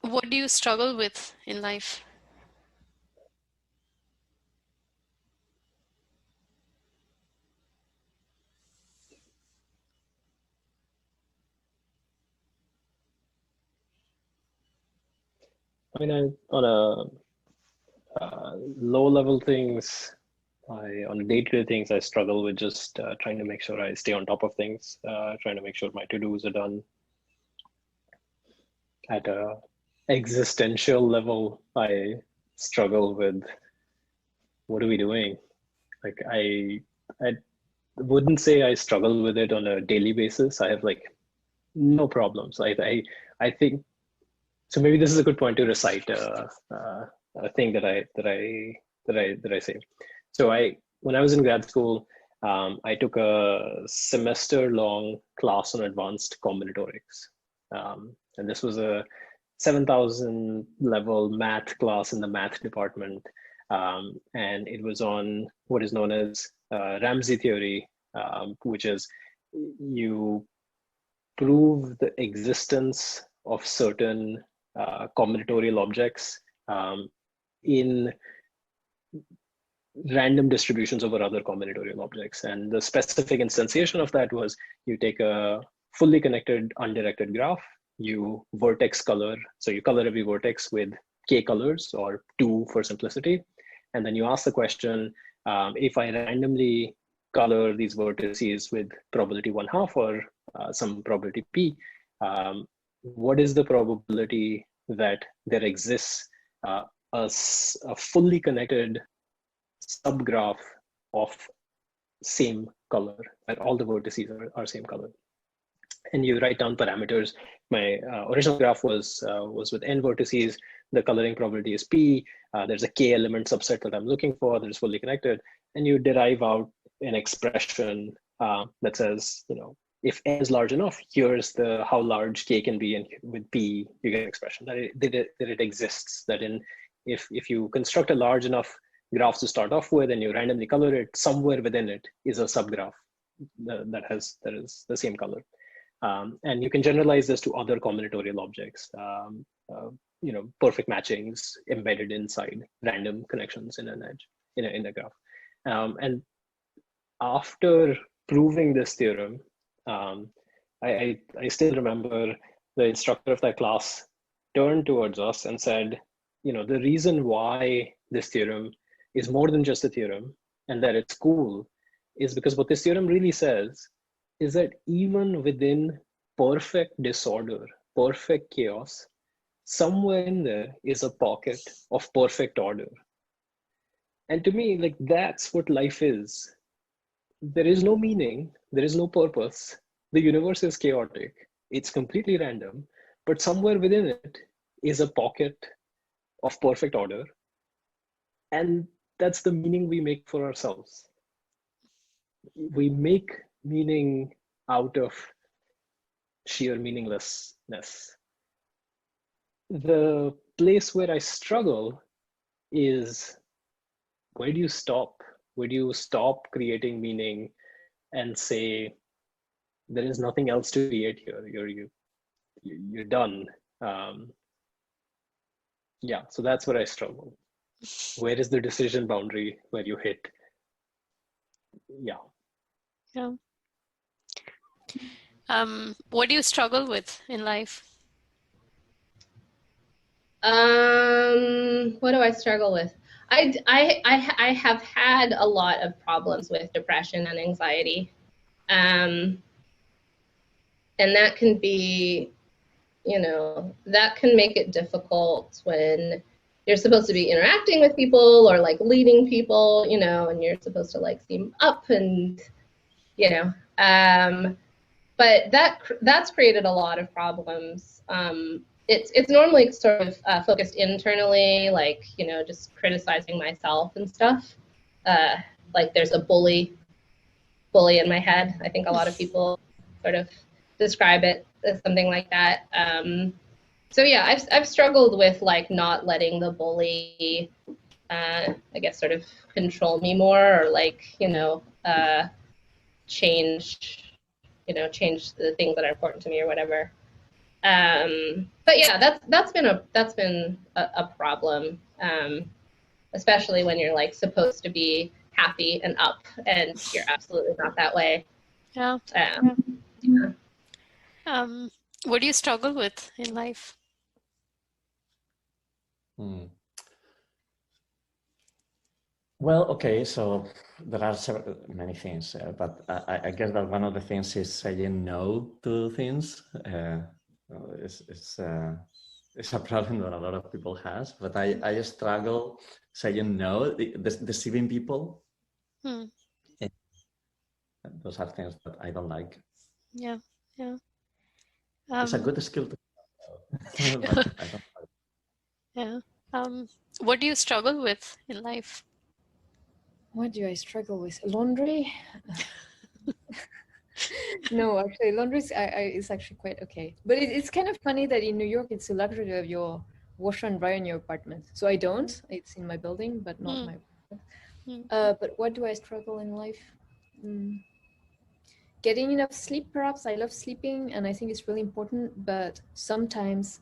What do you struggle with in life? I mean, on a low level things, on day-to-day things, I struggle with just trying to make sure I stay on top of things, trying to make sure my to-dos are done. At a existential level, I struggle with what are we doing? Like I wouldn't say I struggle with it on a daily basis. I have like no problems. I think so. Maybe this is a good point to recite a thing that I say. So when I was in grad school, I took a semester-long class on advanced combinatorics, and this was a 7,000 level math class in the math department, and it was on what is known as Ramsey theory, which is you prove the existence of certain combinatorial objects in random distributions over other combinatorial objects. And the specific instantiation of that was you take a fully connected undirected graph, you vertex color, so you color every vertex with k colors, or 2 for simplicity, and then you ask the question, if I randomly color these vertices with probability 1/2 or some probability p, what is the probability that there exists a fully connected subgraph of same color, that all the vertices are same color? And you write down parameters. My original graph was with n vertices. The coloring probability is p. There's a k element subset that I'm looking for that is fully connected, and you derive out an expression that says, if n is large enough, here's the how large k can be, and with p you get an expression that it exists. That if you construct a large enough graph to start off with and you randomly color it, somewhere within it is a subgraph that is the same color. And you can generalize this to other combinatorial objects, perfect matchings embedded inside random connections in an edge, in a graph. And after proving this theorem, I still remember the instructor of that class turned towards us and said, the reason why this theorem is more than just a theorem and that it's cool is because what this theorem really says is that even within perfect disorder, perfect chaos, somewhere in there is a pocket of perfect order. And to me, like, that's what life is. There is no meaning, there is no purpose. The universe is chaotic, it's completely random, but somewhere within it is a pocket of perfect order. And that's the meaning we make for ourselves. We make meaning out of sheer meaninglessness. The place where I struggle is, where do you stop? Where do you stop creating meaning and say, there is nothing else to create here, you're done? Yeah, so that's where I struggle. Where is the decision boundary where you hit? Yeah. What do you struggle with in life? What do I struggle with? I have had a lot of problems with depression and anxiety. And that can be, that can make it difficult when you're supposed to be interacting with people or like leading people, and you're supposed to like seem up and, but that's created a lot of problems. It's normally sort of focused internally, like, just criticizing myself and stuff. Like there's a bully in my head. I think a lot of people sort of describe it as something like that. So yeah, I've struggled with like not letting the bully, I guess, sort of control me more, or like, change the things that are important to me or whatever. But yeah, that's been a problem, especially when you're like supposed to be happy and up, and you're absolutely not that way. Yeah. Yeah. What do you struggle with in life? Well, okay, so there are many things, but I guess that one of the things is saying no to things. It's a problem that a lot of people has, but I struggle saying no, deceiving people. Those are things that I don't like. Yeah. It's a good skill to have, but I don't like. Yeah. What do you struggle with in life? What do I struggle with? Laundry? No, actually, laundry is actually quite okay. But it's kind of funny that in New York, it's a luxury to have your washer and dryer in your apartment. So I don't. It's in my building, but not my apartment. But what do I struggle in life? Getting enough sleep, perhaps. I love sleeping, and I think it's really important. But sometimes,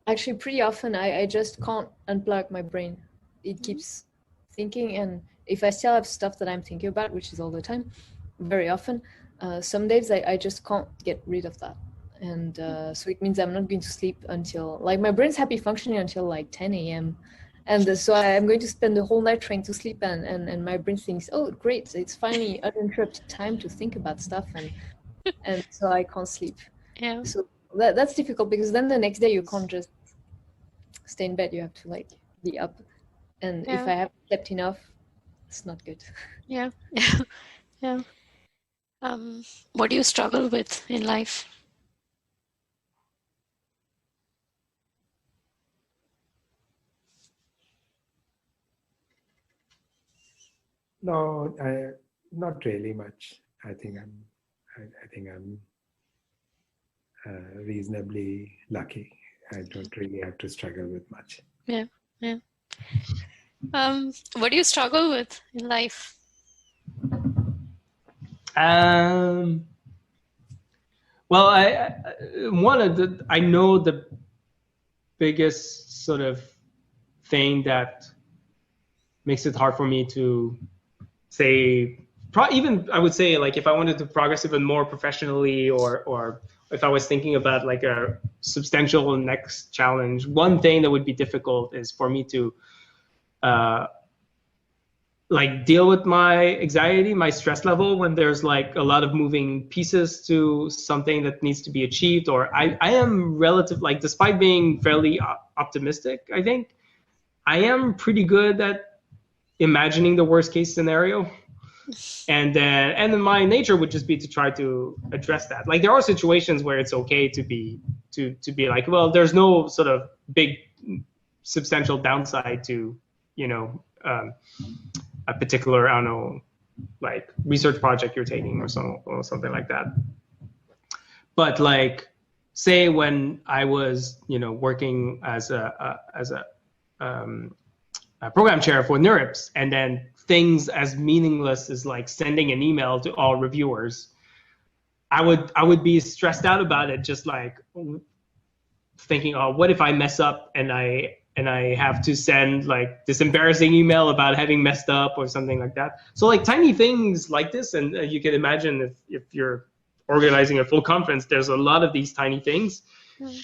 actually, pretty often, I just can't unplug my brain. It keeps thinking, and if I still have stuff that I'm thinking about, which is all the time, very often, some days I just can't get rid of that, and so it means I'm not going to sleep until, like, my brain's happy functioning until like 10 a.m. and so I'm going to spend the whole night trying to sleep, and my brain thinks, oh great, it's finally uninterrupted time to think about stuff, and so I can't sleep. Yeah. So that's difficult, because then the next day you can't just stay in bed, you have to like be up. And if I haven't slept enough, it's not good. Yeah. Yeah. What do you struggle with in life? No, not really much. I think I'm reasonably lucky. I don't really have to struggle with much. Yeah. What do you struggle with in life? Well, I know the biggest sort of thing that makes it hard for me to say, even I would say, like, if I wanted to progress even more professionally, or if I was thinking about like a substantial next challenge, one thing that would be difficult is for me to like deal with my anxiety, my stress level, when there's like a lot of moving pieces to something that needs to be achieved. Or I am like, despite being fairly optimistic, I think I am pretty good at imagining the worst case scenario. And then my nature would just be to try to address that. Like, there are situations where it's okay to be like, well, there's no sort of big substantial downside to, a particular, I don't know, like research project you're taking or something like that. But like, say when I was, working as a program chair for NeurIPS, and then things as meaningless as like sending an email to all reviewers, I would be stressed out about it, just like thinking, oh, what if I mess up and I have to send like this embarrassing email about having messed up or something like that. So like tiny things like this, and you can imagine if you're organizing a full conference, there's a lot of these tiny things.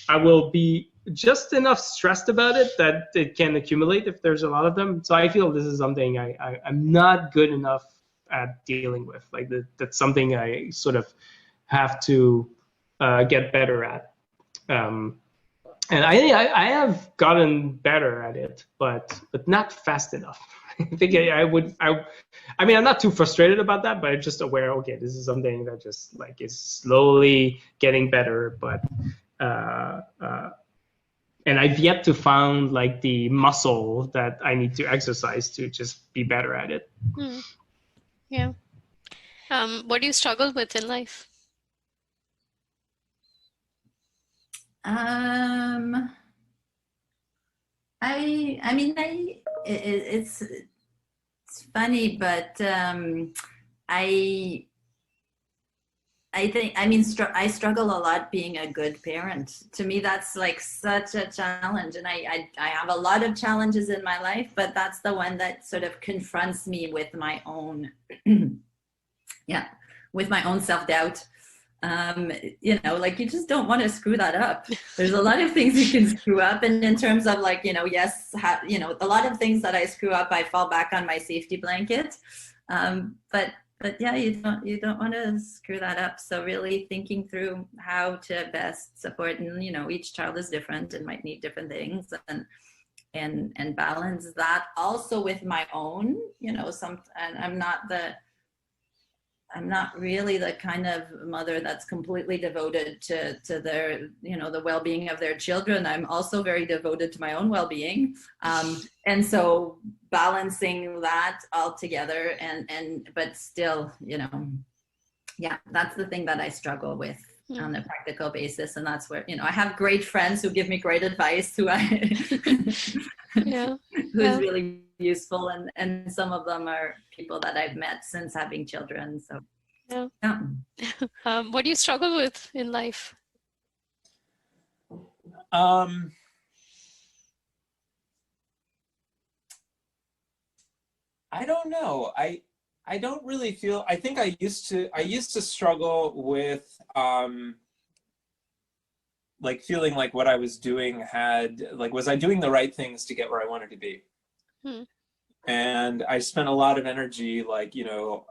I will be just enough stressed about it that it can accumulate if there's a lot of them. So I feel this is something I'm not good enough at dealing with. Like that's something I sort of have to get better at. And I have gotten better at it, but not fast enough. I think I mean, I'm not too frustrated about that, but I'm just aware, okay, this is something that just like is slowly getting better, but and I've yet to find like the muscle that I need to exercise to just be better at it. Yeah. What do you struggle with in life? It's funny, but I I struggle a lot being a good parent. To me, that's like such a challenge. And I have a lot of challenges in my life, but that's the one that sort of confronts me with my own, with my own self-doubt. You know, like you just don't want to screw that up. There's a lot of things you can screw up. And in terms of like, you know, a lot of things that I screw up, I fall back on my safety blanket. But yeah, you don't want to screw that up. So really thinking through how to best support, and you know, each child is different and might need different things, and balance that also with my own, you know, and I'm not really the kind of mother that's completely devoted to their, you know, the well-being of their children. I'm also very devoted to my own well-being. And so balancing that all together but still, you know, yeah, that's the thing that I struggle with on a practical basis. And that's where, you know, I have great friends who give me great advice, who is really useful, and some of them are people that I've met since having children. So what do you struggle with in life? I don't know. I don't really feel, I think I used to struggle with like feeling like what I was doing was I doing the right things to get where I wanted to be? And I spent a lot of energy, like, you know,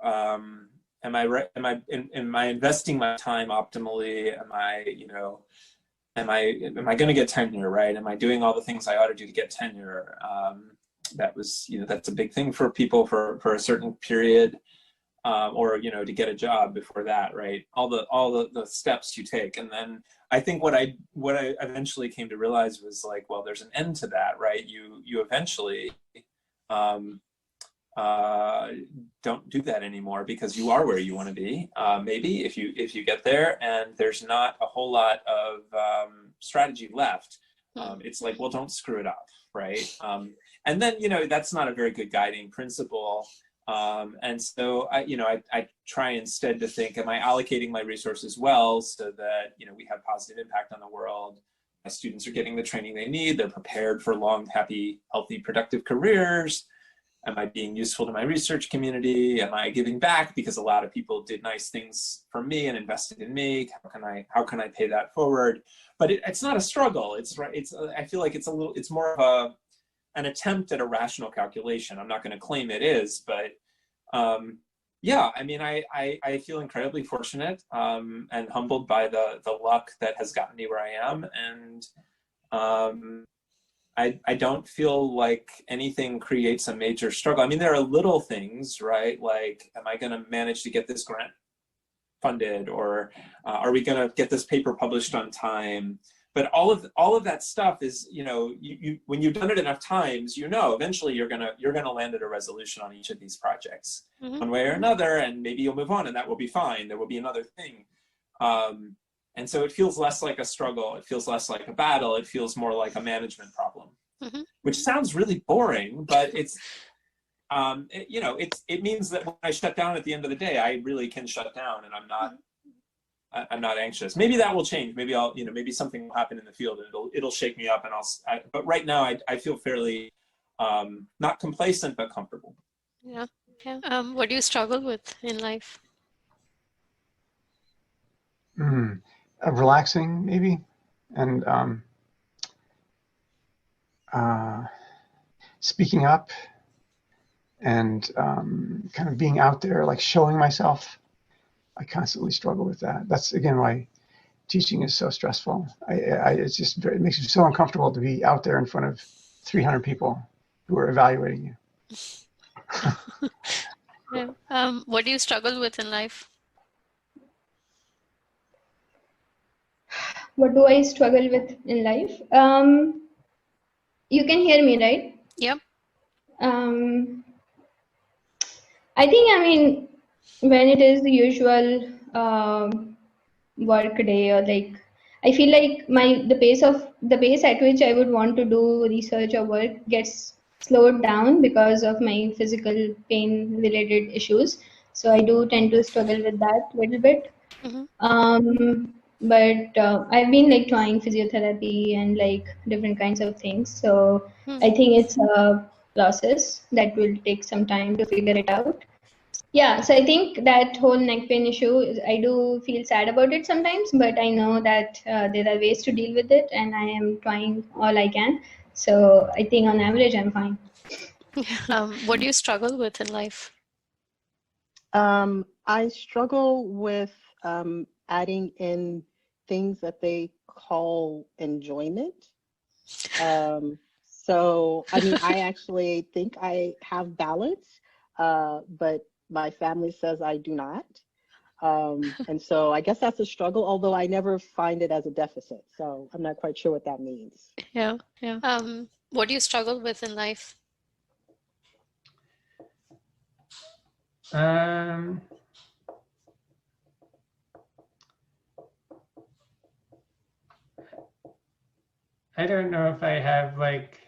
am I investing my time optimally? Am I going to get tenure, right? Am I doing all the things I ought to do to get tenure? That was, you know, that's a big thing for people for a certain period, or, you know, to get a job before that, right? All the steps you take. And then I think what I eventually came to realize was like, well, there's an end to that, right? You eventually don't do that anymore, because you are where you want to be, maybe if you get there, and there's not a whole lot of strategy left. It's like, well, don't screw it up, right? And then, you know, that's not a very good guiding principle. And so I try instead to think, am I allocating my resources well, so that, you know, we have positive impact on the world? My students are getting the training they need. They're prepared for long, happy, healthy, productive careers. Am I being useful to my research community? Am I giving back because a lot of people did nice things for me and invested in me? How can I pay that forward? But it's not a struggle. I feel like it's more of an attempt at a rational calculation. I'm not going to claim it is, but yeah, I mean, I feel incredibly fortunate and humbled by the luck that has gotten me where I am, and I don't feel like anything creates a major struggle. I mean, there are little things, right? Like, am I going to manage to get this grant funded, or are we going to get this paper published on time? But all of that stuff is, you know, you when you've done it enough times, you know, eventually you're gonna land at a resolution on each of these projects, one way or another, and maybe you'll move on, and that will be fine. There will be another thing, and so it feels less like a struggle. It feels less like a battle. It feels more like a management problem, which sounds really boring, but it's, you know, it means that when I shut down at the end of the day, I really can shut down, and I'm not anxious. Maybe that will change. Maybe maybe something will happen in the field and it'll shake me up, and but right now I feel fairly, not complacent, but comfortable. Yeah. What do you struggle with in life? Relaxing, maybe, and speaking up, and kind of being out there, like showing myself. I constantly struggle with that. That's, again, why teaching is so stressful. It's just it makes it so uncomfortable to be out there in front of 300 people who are evaluating you. What do you struggle with in life? What do I struggle with in life? You can hear me, right? Yep. I think, I mean, when it is the usual work day, or like, I feel like the pace at which I would want to do research or work gets slowed down because of my physical pain related issues. So I do tend to struggle with that a little bit. But I've been like trying physiotherapy and like different kinds of things. So I think it's a process that will take some time to figure it out. Yeah, so I think that whole neck pain issue, I do feel sad about it sometimes, but I know that there are ways to deal with it, and I am trying all I can. So I think on average, I'm fine. What do you struggle with in life? I struggle with adding in things that they call enjoyment. So, I mean, I actually think I have balance, but my family says I do not. And so I guess that's a struggle, although I never find it as a deficit. So I'm not quite sure what that means. Yeah. What do you struggle with in life? I don't know if I have like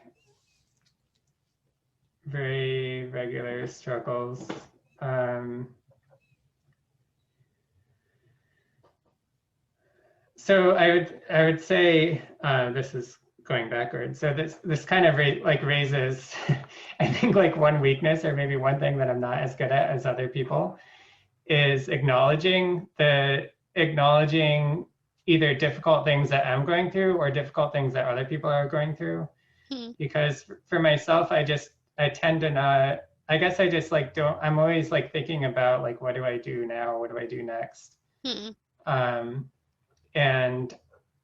very regular struggles. So I would say this is going backwards. So this kind of raises I think like one weakness, or maybe one thing that I'm not as good at as other people, is acknowledging either difficult things that I'm going through or difficult things that other people are going through. Because for myself, I tend to not, I guess I just like don't, I'm always like thinking about like, what do I do now? What do I do next? And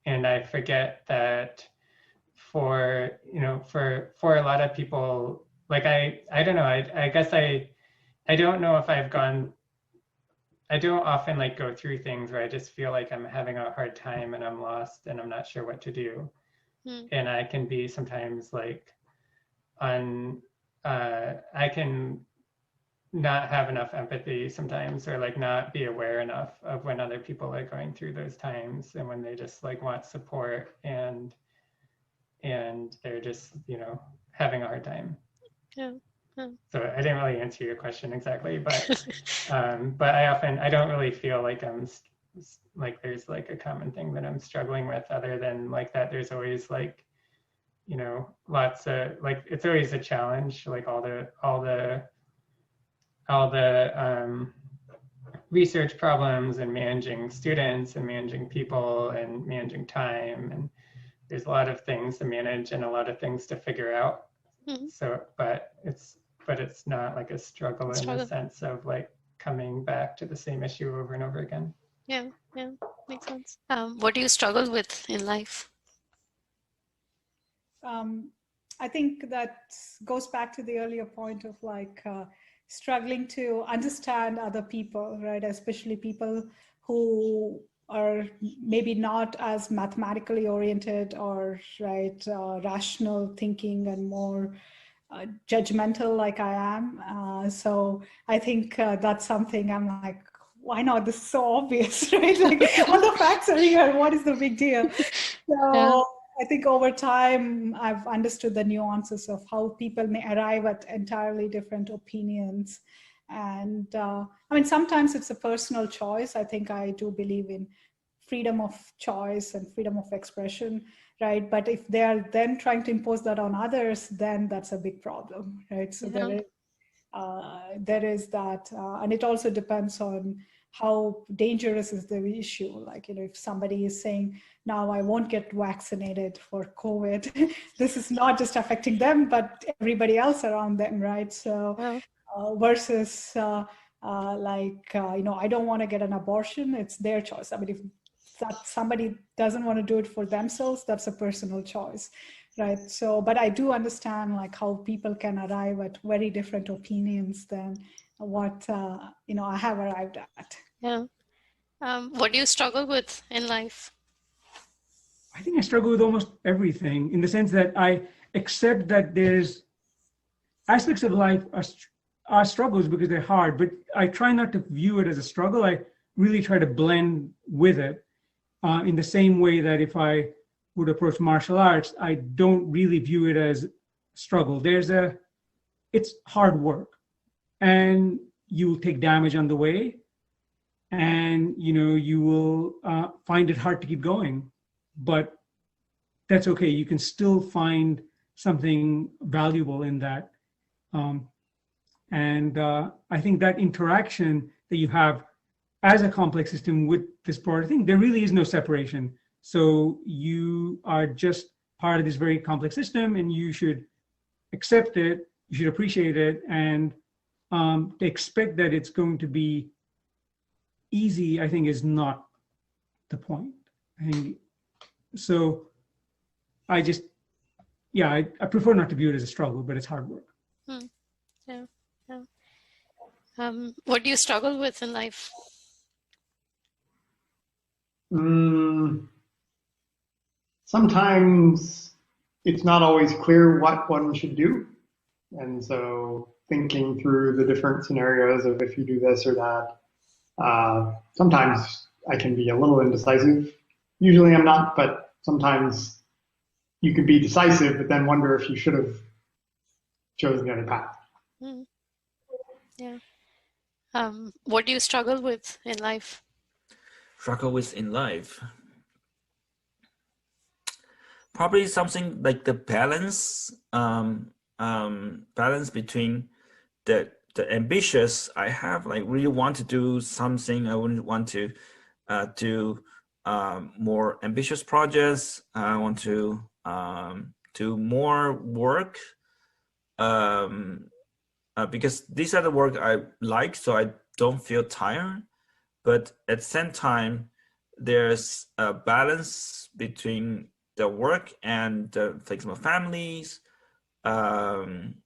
I forget that for a lot of people, like I don't know, I guess I don't know if I don't often like go through things where I just feel like I'm having a hard time and I'm lost and I'm not sure what to do. And I can be sometimes like I can not have enough empathy sometimes, or like not be aware enough of when other people are going through those times and when they just like want support and they're just, having a hard time. So I didn't really answer your question exactly, but I don't really feel like I'm like there's like a common thing that I'm struggling with, other than like that there's always like, lots of like, it's always a challenge, like all the research problems and managing students and managing people and managing time, and there's a lot of things to manage and a lot of things to figure out. So, but it's not like a struggle in the sense of like coming back to the same issue over and over again. Yeah, makes sense. What do you struggle with in life? I think that goes back to the earlier point of like struggling to understand other people, right? Especially people who are maybe not as mathematically oriented or rational thinking and more judgmental like I am. So I think that's something I'm like, why not? This is so obvious, right? Like all the facts are here. What is the big deal? So I think over time, I've understood the nuances of how people may arrive at entirely different opinions. And I mean, sometimes it's a personal choice. I think I do believe in freedom of choice and freedom of expression, right? But if they are then trying to impose that on others, then that's a big problem, right? So there is that, and it also depends on how dangerous is the issue. Like, if somebody is saying, now I won't get vaccinated for COVID, this is not just affecting them, but everybody else around them, right? So versus I don't want to get an abortion, it's their choice. I mean, if that somebody doesn't want to do it for themselves, that's a personal choice, right? So, but I do understand like how people can arrive at very different opinions than what I have arrived at. What do you struggle with in life? I think I struggle with almost everything, in the sense that I accept that there's aspects of life are struggles because they're hard, but I try not to view it as a struggle. I really try to blend with it in the same way that if I would approach martial arts, I don't really view it as struggle. It's hard work, and you take damage on the way. and you will find it hard to keep going, but that's okay. You can still find something valuable in that. And I think that interaction that you have as a complex system with this part, I think there really is no separation. So you are just part of this very complex system, and you should accept it, you should appreciate it, and expect that it's going to be easy, I think, is not the point. I think so. I prefer not to view it as a struggle, but it's hard work. Yeah. What do you struggle with in life? Sometimes it's not always clear what one should do. And so thinking through the different scenarios of if you do this or that, sometimes I can be a little indecisive. Usually I'm not, but sometimes you could be decisive, but then wonder if you should have chosen the other path. Yeah. What do you struggle with in life? Struggle with in life? Probably something like the balance, balance between the ambitious I have, like really want to do something. I wouldn't want to do more ambitious projects. I want to do more work because these are the work I like, so I don't feel tired. But at the same time, there's a balance between the work and the flexible families, kind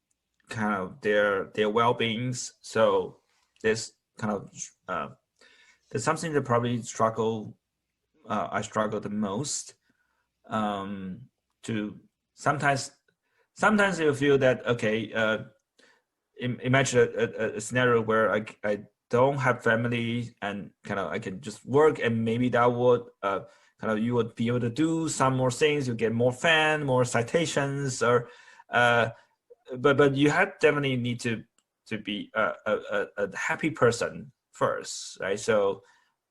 of their well-beings. So there's kind of there's something that probably I struggle the most. To sometimes you feel that okay. Imagine a scenario where I don't have family and kind of I can just work, and maybe that would kind of you would be able to do some more things. You get more fans, more citations, or but you definitely need to be a happy person first, right? So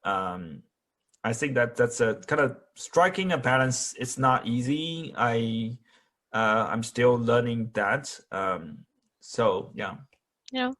I think that's a kind of striking a balance. It's not easy. I'm still learning that. So yeah. Yeah.